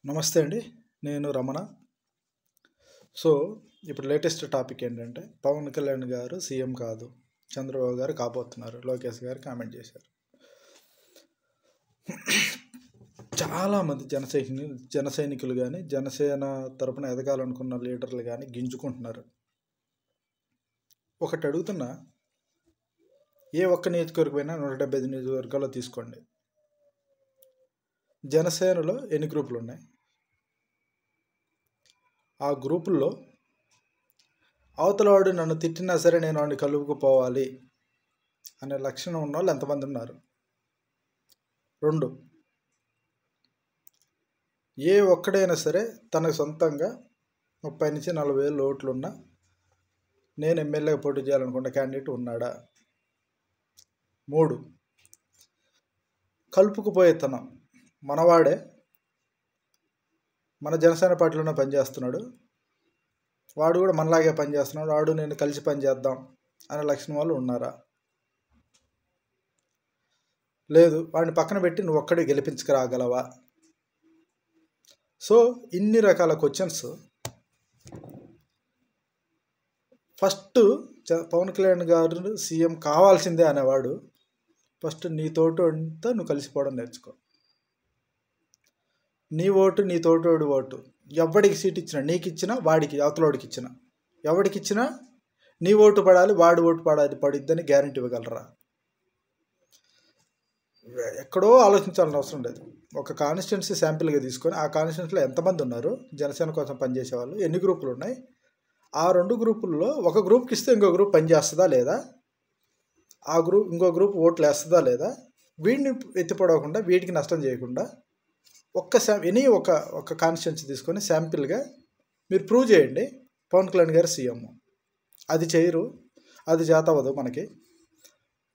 నమస్తే అండి. నేను రమణ. సో, ఇప్పుడు లేటెస్ట్ టాపిక్ ఏంటంటే, పవన్ కళ్యాణ్ గారు సీఎం కాదు, చంద్రబాబు గారు కాబోతున్నారు. లోకేష్ గారు కామెంట్ చేశారు. చాలామంది జన సైనికులు కానీ, జనసేన తరపున ఎదగాలనుకున్న లీడర్లు కానీ గింజుకుంటున్నారు. ఒకటి అడుగుతున్నా, ఏ ఒక్క నియోజకవర్గమైనా 175 నియోజకవర్గాల్లో తీసుకోండి. జనసేనలో ఎన్ని గ్రూపులు ఉన్నాయి? ఆ గ్రూపుల్లో అవతలవాడు నన్ను తిట్టినా సరే నేను వాడిని కలుపుకుపోవాలి అనే లక్షణం ఉన్న వాళ్ళు ఎంతమంది ఉన్నారు? 2, ఏ ఒక్కడైనా సరే తనకు సొంతంగా 30 నుంచి 40 వేల ఓట్లున్నా నేను ఎమ్మెల్యేగా పోటీ చేయాలనుకున్న క్యాండిడేట్ ఉన్నాడా? 3, కలుపుకుపోయేతనం మనవాడే, మన జనసేన పార్టీలోనే పనిచేస్తున్నాడు, వాడు కూడా మనలాగే పనిచేస్తున్నాడు, వాడు నేను కలిసి పనిచేద్దాం అనే లక్షణం వాళ్ళు ఉన్నారా? లేదు, వాడిని పక్కన పెట్టి నువ్వు ఒక్కడే గెలిపించుకురాగలవా? సో ఇన్ని రకాల క్వశ్చన్స్. ఫస్ట్ పవన్ కళ్యాణ్ గారు సీఎం కావాల్సిందే అనేవాడు ఫస్ట్ నీతోటి అంతా నువ్వు కలిసిపోవడం నేర్చుకో. నీ ఓటు నీ తోటోడి ఓటు, ఎవడికి సీట్ ఇచ్చినా, నీకు ఇచ్చినా వాడికి అవతలోడికి ఇచ్చినా, ఎవడికి ఇచ్చినా నీ ఓటు పడాలి, వాడి ఓటు పడిద్దని గ్యారెంటీ ఇవ్వగలరా? ఎక్కడో ఆలోచించాల్సిన అవసరం లేదు. ఒక కాన్స్టిట్యున్సీ శాంపిల్గా తీసుకొని ఆ కాన్స్టిట్యున్సీలో ఎంతమంది ఉన్నారు జనసేన కోసం పనిచేసే వాళ్ళు, ఎన్ని గ్రూపులు ఉన్నాయి, ఆ 2 గ్రూపుల్లో ఒక గ్రూప్కి ఇస్తే ఇంకో గ్రూప్ పనిచేస్తుందా లేదా, ఆ గ్రూప్ ఇంకో గ్రూప్ ఓట్లు వేస్తుందా లేదా, వీడిని ఎత్తిపడవకుండా వీటికి నష్టం చేయకుండా ఒక కాన్స్టిట్యున్సీ తీసుకొని శాంపిల్గా మీరు ప్రూవ్ చేయండి పవన్ కళ్యాణ్ గారు సీఎం. అది చేయరు, అది చేత అవ్వదు. మనకి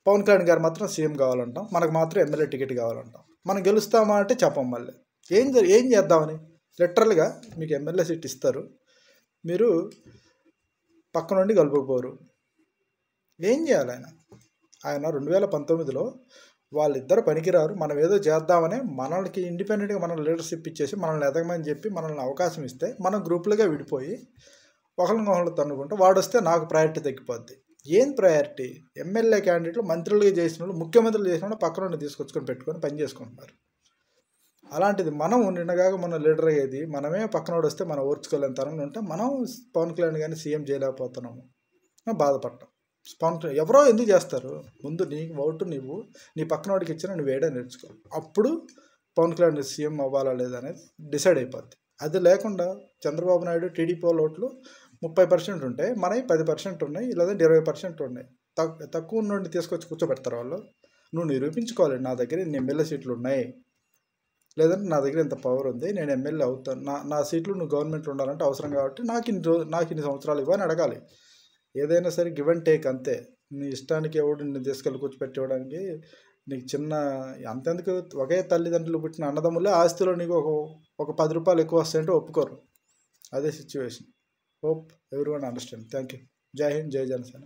పవన్ కళ్యాణ్ గారు మాత్రం సీఎం కావాలంటాం, మనకు మాత్రం ఎమ్మెల్యే టికెట్ కావాలంటాం. మనం గెలుస్తామా అంటే చెప్పం. మళ్ళీ ఏం చేద్దామని లిటరల్గా మీకు ఎమ్మెల్యే సీట్ ఇస్తారు, మీరు పక్క నుండి కలుపుకోరు. ఏం చేయాలి ఆయన 2019లో వాళ్ళిద్దరు పనికిరారు, మనం ఏదో చేద్దామని మనకి ఇండిపెండెంట్గా మనం లీడర్షిప్ ఇచ్చేసి మనల్ని ఎదగమని చెప్పి మనల్ని అవకాశం ఇస్తే మనం గ్రూపులుగా విడిపోయి ఒకరిని తన్నుకుంటే వాడు వస్తే నాకు ప్రయారిటీ తగ్గిపోద్ది. ఏం ప్రయారిటీ? ఎమ్మెల్యే క్యాండిడేట్లు మంత్రులుగా చేసిన వాళ్ళు, ముఖ్యమంత్రులు చేసిన వాళ్ళు పక్కన నుండి తీసుకొచ్చుకొని పెట్టుకొని పని చేసుకుంటున్నారు. అలాంటిది మనం నిన్నగాక మన లీడర్ అయ్యేది మనమే, పక్కనోడు వస్తే మనం ఓర్చుకోలేని తరంలో ఉంటే మనం పవన్ కళ్యాణ్ గారిని సీఎం చేయలేకపోతున్నాము, బాధపడటం. ఎవరో ఎందుకు చేస్తారు? ముందు నీ ఓటు నువ్వు నీ పక్కనోడికి ఇచ్చినా నువ్వు వేయడం నేర్చుకో, అప్పుడు పవన్ కళ్యాణ్ సీఎం అవ్వాలా లేదా అనేది డిసైడ్ అయిపోద్ది. అది లేకుండా చంద్రబాబు నాయుడు టీడీపీ ఓట్లు 30% ఉంటాయి, మనవి 10% ఉన్నాయి, లేదంటే 20% ఉన్నాయి. తక్కువ నుండి తీసుకొచ్చి కూర్చోబెడతారు వాళ్ళు. నువ్వు నిరూపించుకోవాలి, నా దగ్గర ఇన్ని ఎమ్మెల్యే సీట్లు ఉన్నాయి, లేదంటే నా దగ్గర ఇంత పవర్ ఉంది, నేను ఎమ్మెల్యే అవుతాను, నా సీట్లు నువ్వు గవర్నమెంట్లో ఉండాలంటే అవసరం కాబట్టి నాకు ఇన్ని సంవత్సరాలు ఇవ్వని అడగాలి. ఏదైనా సరే గివ్ అండ్ టేక్ అంతే. నీ ఇష్టానికి ఎవడు నిన్ను తీసుకెళ్ళి కూర్చోపెట్టడానికి నీకు చిన్న అంతెందుకు, ఒకే తల్లిదండ్రులు పుట్టిన అన్నదమ్ములే ఆస్తిలో నీకు ఒక 10 రూపాయలు ఎక్కువ వస్తాయంటే ఒప్పుకోరు. అదే situation. Hope everyone understand. Thank you. జై హింద్, జై జనసేన.